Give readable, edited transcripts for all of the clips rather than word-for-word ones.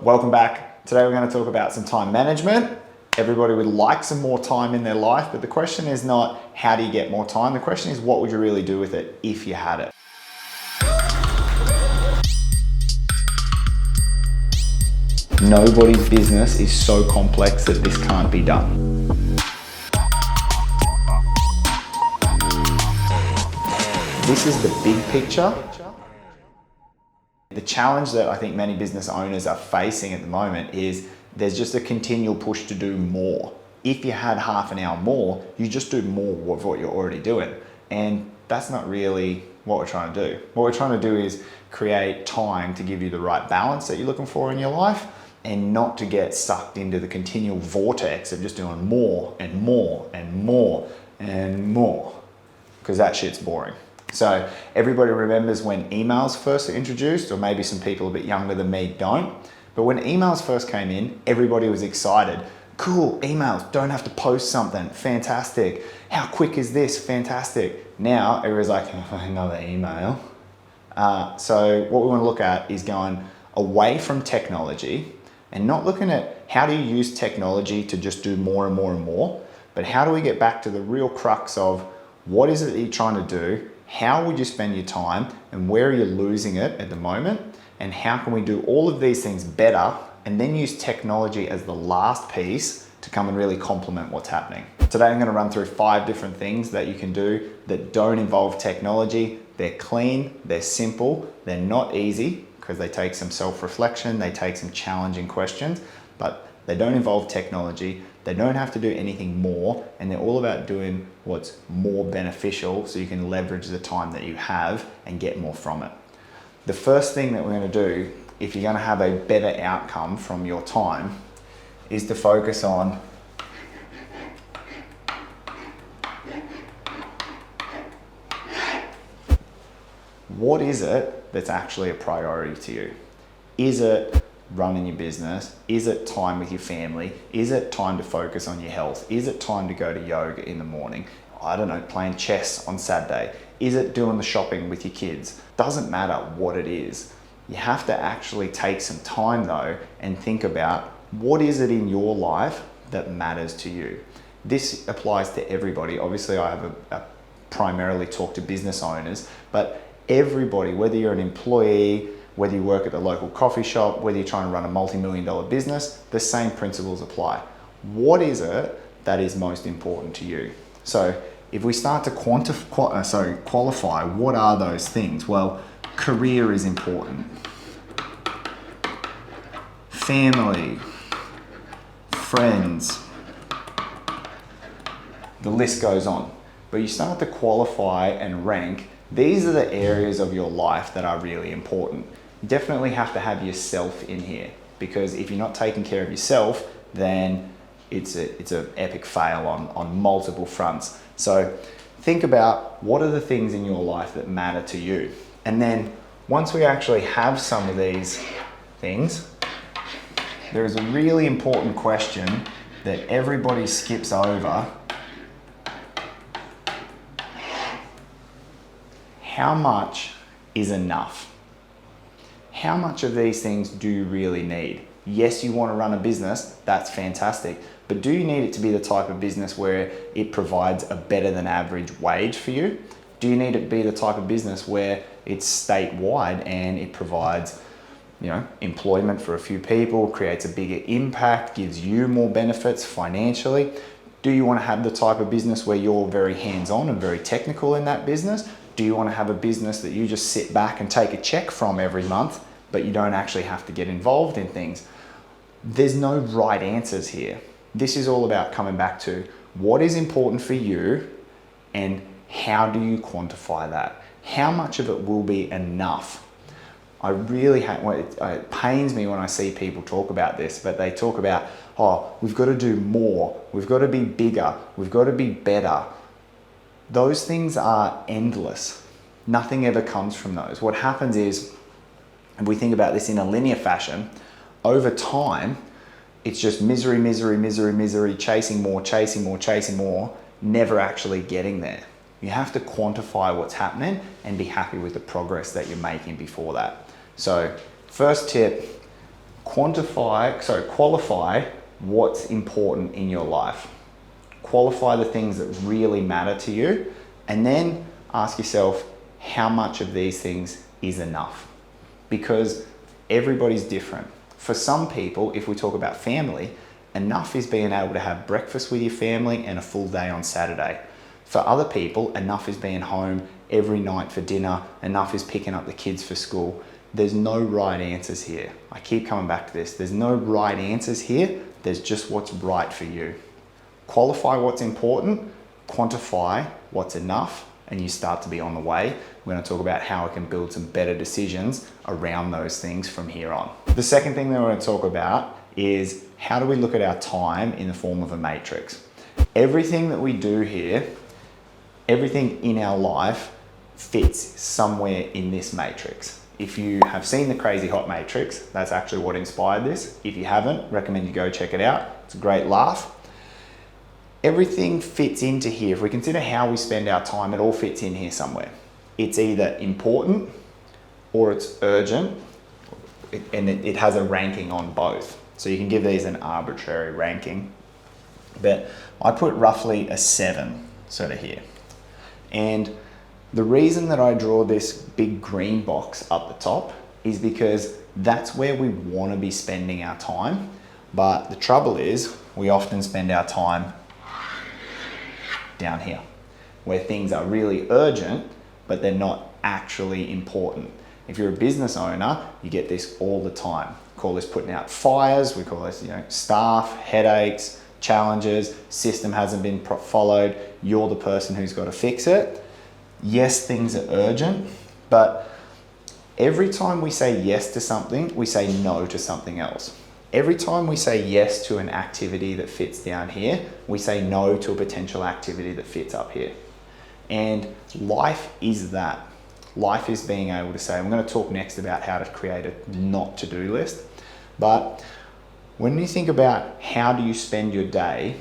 Welcome back. Today we're going to talk about some time management. Everybody would like some more time in their life, but the question is not how do you get more time? The question is what would you really do with it if you had it? Nobody's business is so complex that this can't be done. This is the big picture. The challenge that I think many business owners are facing at the moment is there's just a continual push to do more. If you had half an hour more, you just do more of what you're already doing. And that's not really what we're trying to do. What we're trying to do is create time to give you the right balance that you're looking for in your life and not to get sucked into the continual vortex of just doing more and more and more and more, because that shit's boring. So everybody remembers when emails first were introduced, or maybe some people a bit younger than me don't. But when emails first came in, everybody was excited. Cool, emails, don't have to post something, fantastic. How quick is this, fantastic. Now everybody's like, oh, another email. So what we want to look at is going away from technology and not looking at how do you use technology to just do more and more and more, but how do we get back to the real crux of what is it that you're trying to do? How would you spend your time and where are you losing it at the moment? And how can we do all of these things better and then use technology as the last piece to come and really complement what's happening? Today I'm going to run through 5 different things that you can do that don't involve technology. They're clean, they're simple, they're not easy because they take some self-reflection, they take some challenging questions, but they don't involve technology. They don't have to do anything more, and they're all about doing what's more beneficial so you can leverage the time that you have and get more from it. The first thing that we're going to do, if you're going to have a better outcome from your time, is to focus on what is it that's actually a priority to you? Is it running your business? Is it time with your family? Is it time to focus on your health? Is it time to go to yoga in the morning? I don't know, playing chess on Saturday? Is it doing the shopping with your kids? Doesn't matter what it is. You have to actually take some time though and think about what is it in your life that matters to you. This applies to everybody. Obviously I have primarily talk to business owners, but everybody, whether you're an employee, whether you work at the local coffee shop, whether you're trying to run a multi-million-dollar business, the same principles apply. What is it that is most important to you? So if we start to qualify, what are those things? Well, career is important. Family, friends, the list goes on. But you start to qualify and rank, these are the areas of your life that are really important. You definitely have to have yourself in here, because if you're not taking care of yourself, then it's an epic fail on multiple fronts. So think about what are the things in your life that matter to you. And then once we actually have some of these things, there is a really important question that everybody skips over. How much is enough? How much of these things do you really need? Yes, you want to run a business, that's fantastic. But do you need it to be the type of business where it provides a better than average wage for you? Do you need it to be the type of business where it's statewide and it provides, employment for a few people, creates a bigger impact, gives you more benefits financially? Do you want to have the type of business where you're very hands-on and very technical in that business? Do you want to have a business that you just sit back and take a check from every month, but you don't actually have to get involved in things? There's no right answers here. This is all about coming back to what is important for you and how do you quantify that? How much of it will be enough? It pains me when I see people talk about this, but they talk about, we've got to do more, we've got to be bigger, we've got to be better. Those things are endless. Nothing ever comes from those. What happens is, and we think about this in a linear fashion, over time, it's just misery, misery, misery, misery, chasing more, chasing more, chasing more, never actually getting there. You have to quantify what's happening and be happy with the progress that you're making before that. So first tip, Qualify what's important in your life. Qualify the things that really matter to you, and then ask yourself, how much of these things is enough? Because everybody's different. For some people, if we talk about family, enough is being able to have breakfast with your family and a full day on Saturday. For other people, enough is being home every night for dinner. Enough is picking up the kids for school. There's no right answers here. I keep coming back to this. There's no right answers here. There's just what's right for you. Qualify what's important, quantify what's enough, and you start to be on the way. We're going to talk about how we can build some better decisions around those things from here on. The second thing that we're going to talk about is how do we look at our time in the form of a matrix. Everything that we do here, everything in our life fits somewhere in this matrix. If you have seen the Crazy Hot Matrix, that's actually what inspired this. If you haven't, recommend you go check it out. It's a great laugh. Everything fits into here. If we consider how we spend our time, it all fits in here somewhere. It's either important or it's urgent, and it has a ranking on both. So you can give these an arbitrary ranking, but I put roughly a 7 sort of here. And the reason that I draw this big green box up the top is because that's where we want to be spending our time. But the trouble is we often spend our time down here, where things are really urgent, but they're not actually important. If you're a business owner, you get this all the time. We call this putting out fires. We call this, staff, headaches, challenges, system hasn't been followed. You're the person who's got to fix it. Yes, things are urgent, but every time we say yes to something, we say no to something else. Every time we say yes to an activity that fits down here, we say no to a potential activity that fits up here. And life is that. Life is being able to say, I'm going to talk next about how to create a not to-do list. But when you think about how do you spend your day,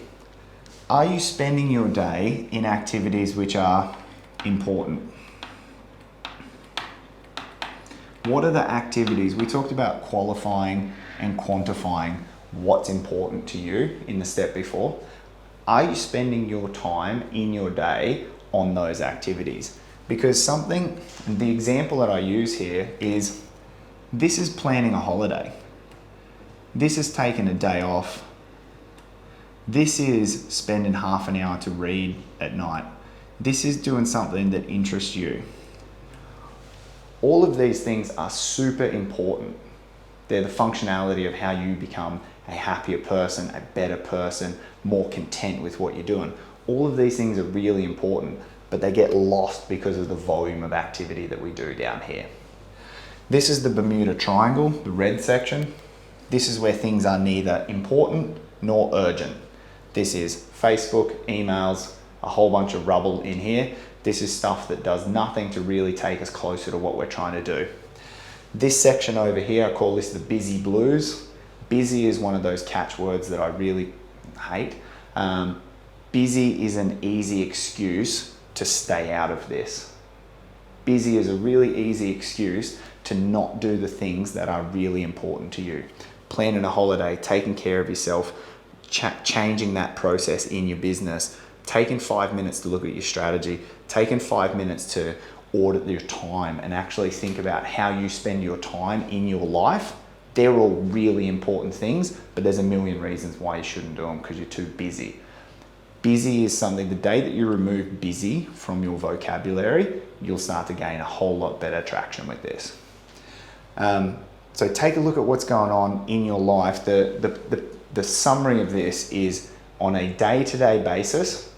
are you spending your day in activities which are important? What are the activities? We talked about qualifying and quantifying what's important to you in the step before. Are you spending your time in your day on those activities? Because the example that I use here is, this is planning a holiday. This is taking a day off. This is spending half an hour to read at night. This is doing something that interests you. All of these things are super important. They're the functionality of how you become a happier person, a better person, more content with what you're doing. All of these things are really important, but they get lost because of the volume of activity that we do down here. This is the Bermuda Triangle, the red section. This is where things are neither important nor urgent. This is Facebook, emails, a whole bunch of rubble in here. This is stuff that does nothing to really take us closer to what we're trying to do. This section over here, I call this the busy blues. Busy is one of those catchwords that I really hate. Busy is an easy excuse to stay out of this. Busy is a really easy excuse to not do the things that are really important to you. Planning a holiday, taking care of yourself, changing that process in your business, taking 5 minutes to look at your strategy, taking 5 minutes to audit your time and actually think about how you spend your time in your life. They're all really important things, but there's a million reasons why you shouldn't do them because you're too busy. Busy is something, the day that you remove busy from your vocabulary, you'll start to gain a whole lot better traction with this. So take a look at what's going on in your life. The summary of this is on a day-to-day basis.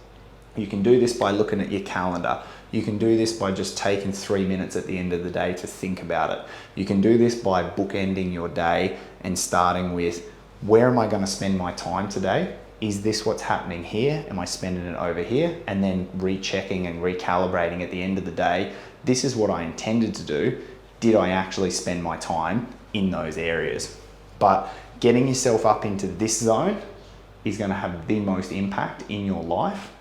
You can do this by looking at your calendar. You can do this by just taking 3 minutes at the end of the day to think about it. You can do this by bookending your day and starting with, where am I going to spend my time today? Is this what's happening here? Am I spending it over here? And then rechecking and recalibrating at the end of the day. This is what I intended to do. Did I actually spend my time in those areas? But getting yourself up into this zone is going to have the most impact in your life.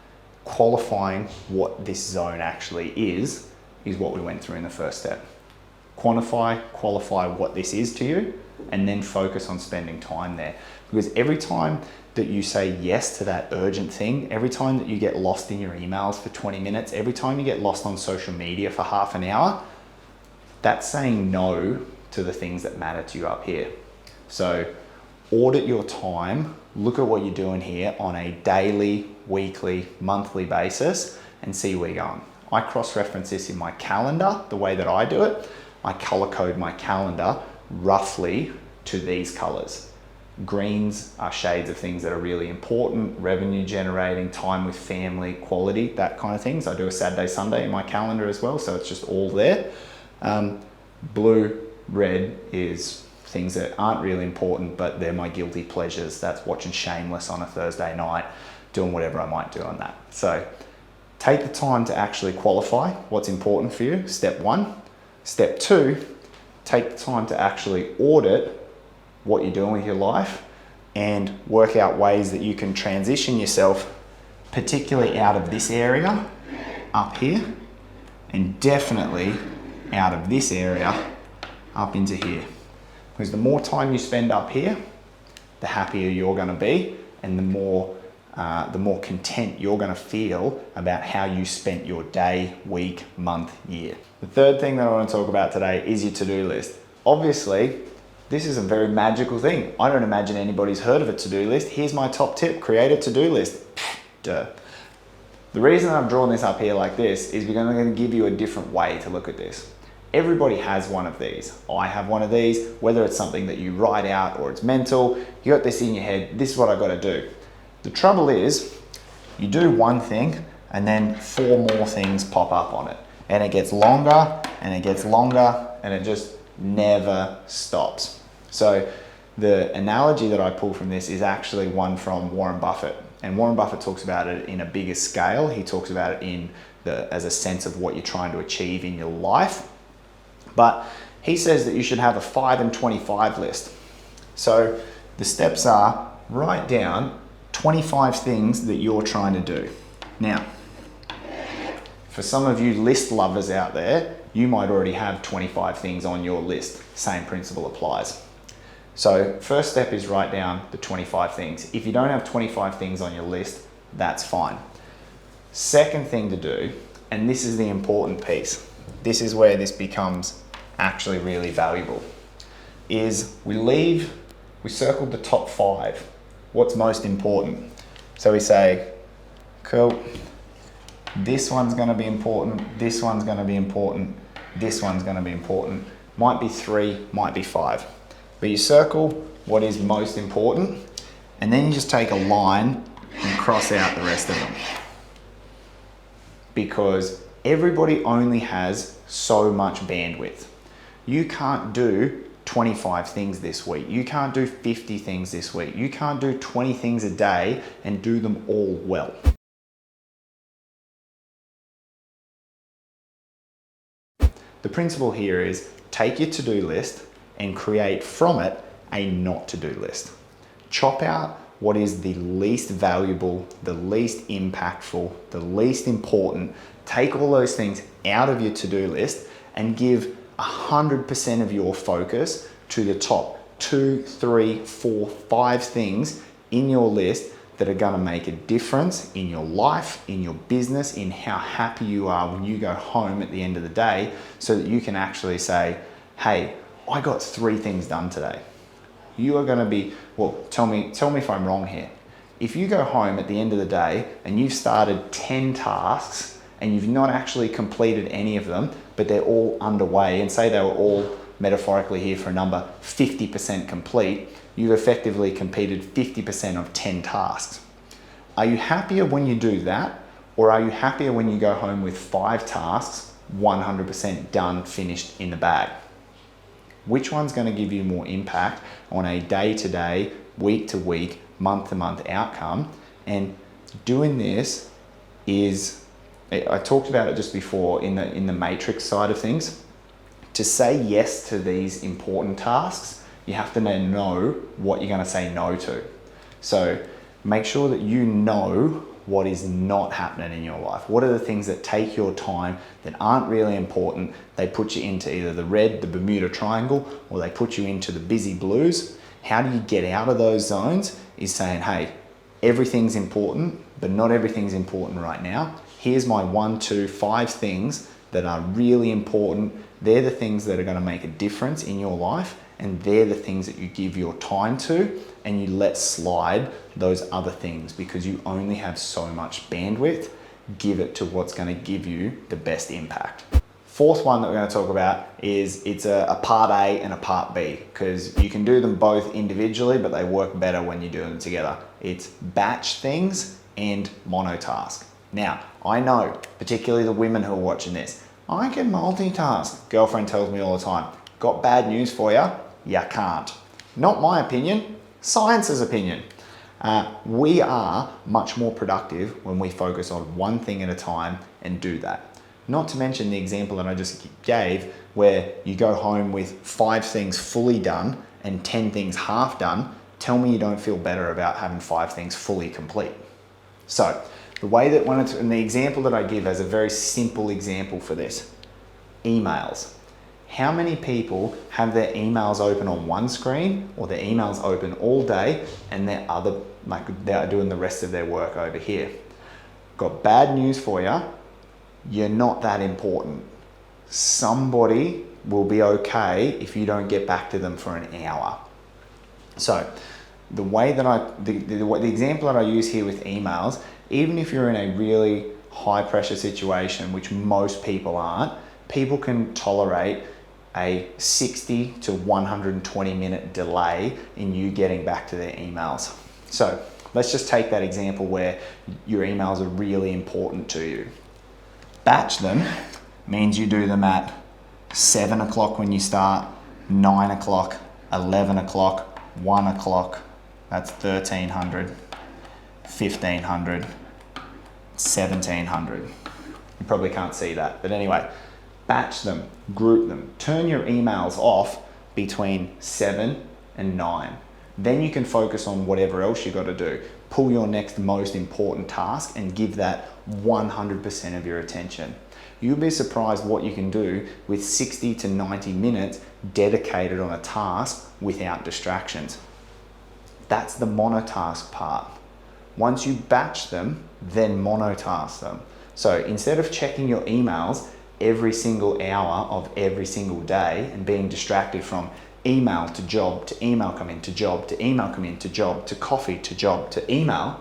Qualifying what this zone actually is what we went through in the first step. Quantify, qualify what this is to you, and then focus on spending time there. Because every time that you say yes to that urgent thing, every time that you get lost in your emails for 20 minutes, every time you get lost on social media for half an hour, that's saying no to the things that matter to you up here. So audit your time, look at what you're doing here on a daily, weekly, monthly basis, and see where you're going. I cross-reference this in my calendar, the way that I do it. I color code my calendar roughly to these colors. Greens are shades of things that are really important, revenue generating, time with family, quality, that kind of things. I do a Saturday, Sunday in my calendar as well, so it's just all there. Blue, red is things that aren't really important, but they're my guilty pleasures. That's watching Shameless on a Thursday night, doing whatever I might do on that. So take the time to actually qualify what's important for you, step one. Step two, take the time to actually audit what you're doing with your life and work out ways that you can transition yourself, particularly out of this area up here, and definitely out of this area up into here. Because the more time you spend up here, the happier you're going to be, and the more content you're going to feel about how you spent your day, week, month, year. The third thing that I want to talk about today is your to-do list. Obviously, this is a very magical thing. I don't imagine anybody's heard of a to-do list. Here's my top tip: create a to-do list. Duh. The reason I've drawn this up here like this is because I'm going to give you a different way to look at this. Everybody has one of these. I have one of these, whether it's something that you write out or it's mental. You got this in your head, this is what I got to do. The trouble is, you do one thing and then 4 more things pop up on it. And it gets longer and it gets longer and it just never stops. So the analogy that I pull from this is actually one from Warren Buffett. And Warren Buffett talks about it in a bigger scale. He talks about it as a sense of what you're trying to achieve in your life. But he says that you should have a 5 and 25 list. So the steps are, write down 25 things that you're trying to do. Now, for some of you list lovers out there, you might already have 25 things on your list. Same principle applies. So first step is write down the 25 things. If you don't have 25 things on your list, that's fine. Second thing to do, and this is the important piece, this is where this becomes actually really valuable, is we circled the top 5. What's most important? So we say, cool, this one's going to be important, this one's going to be important, this one's going to be important. Might be 3, might be 5. But you circle what is most important, and then you just take a line and cross out the rest of them. Because everybody only has so much bandwidth. You can't do 25 things this week. You can't do 50 things this week. You can't do 20 things a day and do them all well. The principle here is take your to-do list and create from it a not to-do list. Chop out what is the least valuable, the least impactful, the least important. Take all those things out of your to-do list and give 100% of your focus to the top 2, 3, 4, 5 things in your list that are going to make a difference in your life, in your business, in how happy you are when you go home at the end of the day, so that you can actually say, hey, I got 3 things done today. You are going to be, well, tell me if I'm wrong here. If you go home at the end of the day and you've started 10 tasks and you've not actually completed any of them, but they're all underway, and say they were all, metaphorically here for a number, 50% complete, you've effectively completed 50% of 10 tasks. Are you happier when you do that, or are you happier when you go home with 5 tasks, 100% done, finished, in the bag? Which one's going to give you more impact on a day-to-day, week-to-week, month-to-month outcome? And doing this is, I talked about it just before in the matrix side of things. To say yes to these important tasks, you have to know what you're going to say no to. So make sure that you know what is not happening in your life. What are the things that take your time that aren't really important? They put you into either the red, the Bermuda Triangle, or they put you into the busy blues. How do you get out of those zones? Is saying, hey, everything's important, but not everything's important right now. Here's my 1, 2, 5 things that are really important. They're the things that are going to make a difference in your life, and they're the things that you give your time to, and you let slide those other things because you only have so much bandwidth. Give it to what's going to give you the best impact. Fourth one that we're going to talk about is it's a part A and a part B, because you can do them both individually, but they work better when you do them together. It's batch things and monotask. Now, I know, particularly the women who are watching this, I can multitask. Girlfriend tells me all the time, got bad news for you, you can't. Not my opinion, science's opinion. We are much more productive when we focus on one thing at a time and do that. Not to mention the example that I just gave, where you go home with 5 things fully done and 10 things half done. Tell me you don't feel better about having 5 things fully complete. So the way that and the example that I give as a very simple example for this, emails. How many people have their emails open on one screen, or their emails open all day and they're doing the rest of their work over here? Got bad news for you. You're not that important. Somebody will be okay if you don't get back to them for an hour. So the way that the example that I use here with emails, even if you're in a really high pressure situation, which most people aren't, people can tolerate a 60 to 120 minute delay in you getting back to their emails. So let's just take that example where your emails are really important to you. Batch them means you do them at 7 o'clock when you start, 9 o'clock, 11 o'clock, 1 o'clock, that's 1300, 1500, 1700. You probably can't see that, but anyway, batch them, group them, turn your emails off between 7 and 9. Then you can focus on whatever else you got to do. Pull your next most important task and give that 100% of your attention. You'll be surprised what you can do with 60 to 90 minutes dedicated on a task without distractions. That's the monotask part. Once you batch them, then monotask them. So instead of checking your emails every single hour of every single day and being distracted from email to job to email come in to job to email come in to job to coffee to job to email,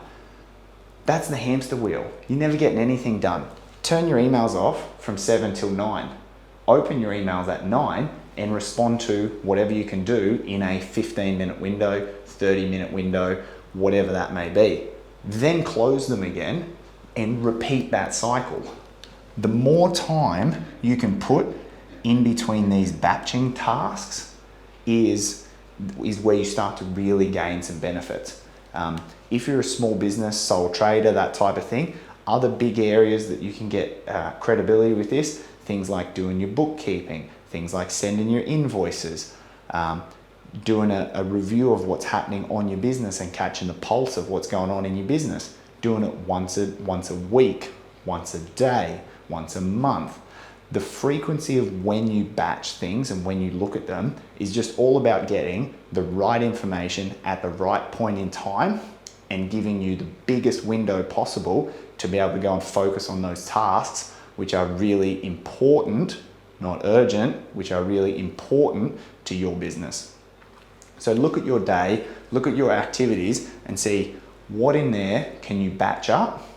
that's the hamster wheel. You're never getting anything done. Turn your emails off from 7 till 9. Open your emails at 9 and respond to whatever you can do in a 15-minute window, 30-minute window, whatever that may be. Then close them again and repeat that cycle. The more time you can put in between these batching tasks is where you start to really gain some benefits. If you're a small business, sole trader, that type of thing, other big areas that you can get credibility with this, things like doing your bookkeeping, things like sending your invoices, doing a review of what's happening on your business and catching the pulse of what's going on in your business, doing it once a week, once a day, once a month. The frequency of when you batch things and when you look at them is just all about getting the right information at the right point in time and giving you the biggest window possible to be able to go and focus on those tasks which are really important, not urgent, which are really important to your business. So look at your day, look at your activities and see what in there can you batch up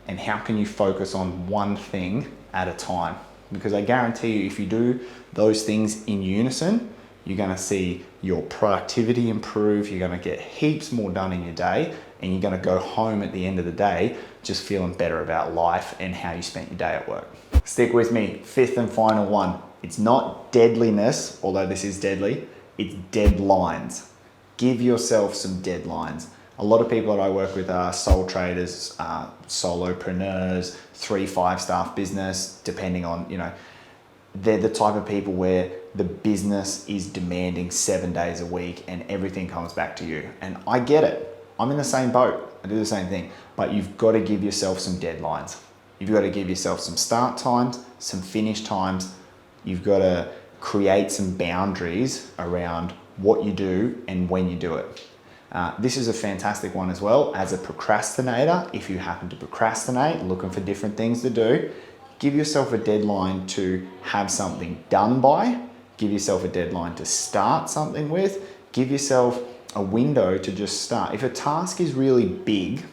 and how can you focus on one thing at a time. Because I guarantee you, if you do those things in unison, you're going to see your productivity improve, you're going to get heaps more done in your day, and you're going to go home at the end of the day just feeling better about life and how you spent your day at work. Stick with me, fifth and final one. It's not deadliness, although this is deadly, it's deadlines. Give yourself some deadlines. A lot of people that I work with are sole traders, solopreneurs, 3-5 staff business, depending on, they're the type of people where the business is demanding 7 days a week and everything comes back to you. And I get it. I'm in the same boat. I do the same thing, but you've got to give yourself some deadlines. You've got to give yourself some start times, some finish times. You've got to create some boundaries around what you do and when you do it. This is a fantastic one as well. As a procrastinator, if you happen to procrastinate, looking for different things to do, give yourself a deadline to have something done by, give yourself a deadline to start something with, give yourself a window to just start. If a task is really big,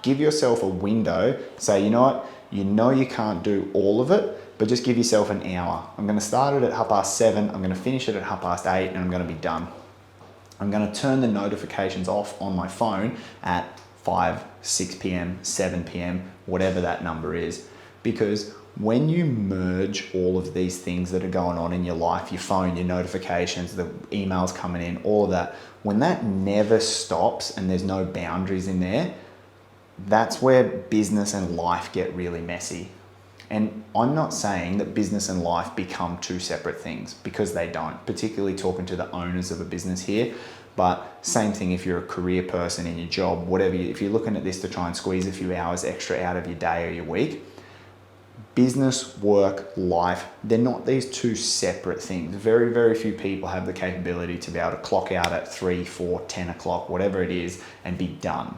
give yourself a window, say, you know what, you can't do all of it, but just give yourself an hour. I'm gonna start it at 7:30, I'm gonna finish it at 8:30, and I'm gonna be done. I'm gonna turn the notifications off on my phone at 5, 6 p.m., 7 p.m., whatever that number is. Because when you merge all of these things that are going on in your life, your phone, your notifications, the emails coming in, all of that, when that never stops and there's no boundaries in there, that's where business and life get really messy. And I'm not saying that business and life become two separate things, because they don't, particularly talking to the owners of a business here. But same thing if you're a career person in your job, whatever, if you're looking at this to try and squeeze a few hours extra out of your day or your week, business, work, life, they're not these two separate things. Very, very few people have the capability to be able to clock out at 3, 4, 10 o'clock, whatever it is, and be done.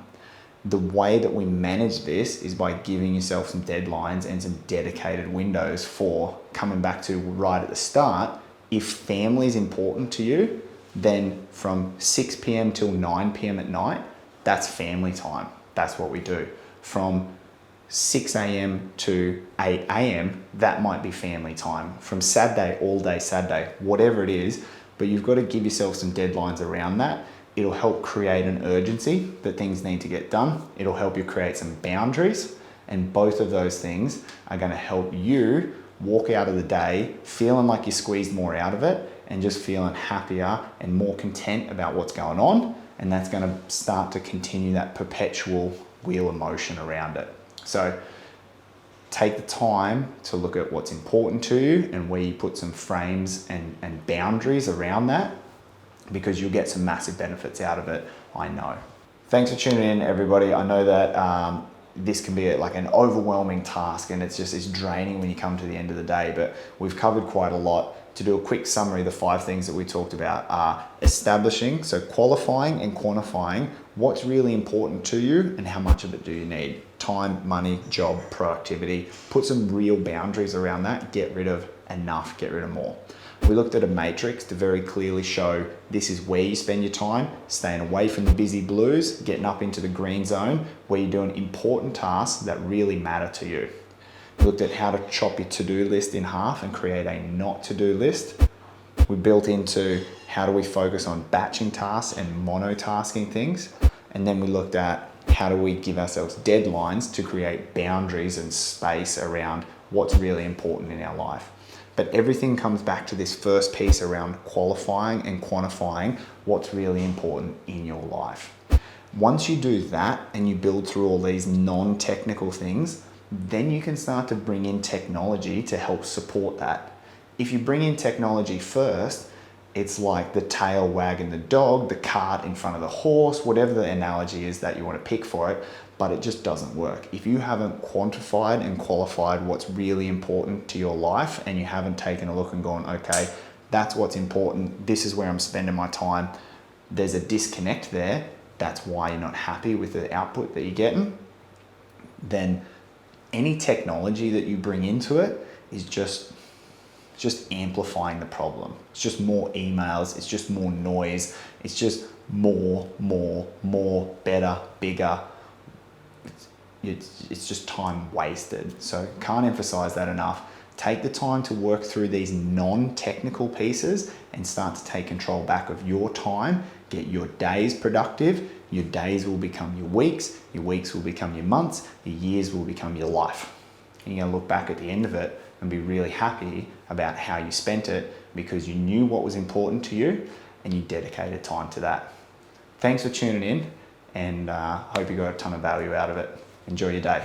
The way that we manage this is by giving yourself some deadlines and some dedicated windows for, coming back to right at the start, if family is important to you, then from 6 p.m. till 9 p.m. at night, that's family time. That's what we do. From 6 a.m. to 8 a.m., that might be family time. From Saturday, all day Saturday, whatever it is, but you've got to give yourself some deadlines around that. It'll help create an urgency that things need to get done. It'll help you create some boundaries, and both of those things are going to help you walk out of the day feeling like you squeezed more out of it and just feeling happier and more content about what's going on. And that's going to start to continue that perpetual wheel of motion around it. So take the time to look at what's important to you and where you put some frames and boundaries around that, because you'll get some massive benefits out of it, I know. Thanks for tuning in, everybody. I know that this can be like an overwhelming task, and it's draining when you come to the end of the day, but we've covered quite a lot. To do a quick summary, the 5 things that we talked about are establishing, so qualifying and quantifying what's really important to you and how much of it do you need. Time, money, job, productivity. Put some real boundaries around that. Get rid of enough, get rid of more. We looked at a matrix to very clearly show this is where you spend your time, staying away from the busy blues, getting up into the green zone where you're doing important tasks that really matter to you. We looked at how to chop your to-do list in half and create a not to-do list. We built into how do we focus on batching tasks and monotasking things. And then we looked at how do we give ourselves deadlines to create boundaries and space around what's really important in our life. But everything comes back to this first piece around qualifying and quantifying what's really important in your life. Once you do that and you build through all these non-technical things, then you can start to bring in technology to help support that. If you bring in technology first, it's like the tail wagging the dog, the cart in front of the horse, whatever the analogy is that you want to pick for it, but it just doesn't work. If you haven't quantified and qualified what's really important to your life, and you haven't taken a look and gone, okay, that's what's important, this is where I'm spending my time, there's a disconnect there, that's why you're not happy with the output that you're getting, then any technology that you bring into it is just amplifying the problem. It's just more emails, it's just more noise, it's just more, better, bigger. It's just time wasted. So can't emphasize that enough. Take the time to work through these non-technical pieces and start to take control back of your time. Get your days productive. Your days will become your weeks will become your months, your years will become your life. And you're gonna look back at the end of it and be really happy about how you spent it, because you knew what was important to you and you dedicated time to that. Thanks for tuning in, and hope you got a ton of value out of it. Enjoy your day.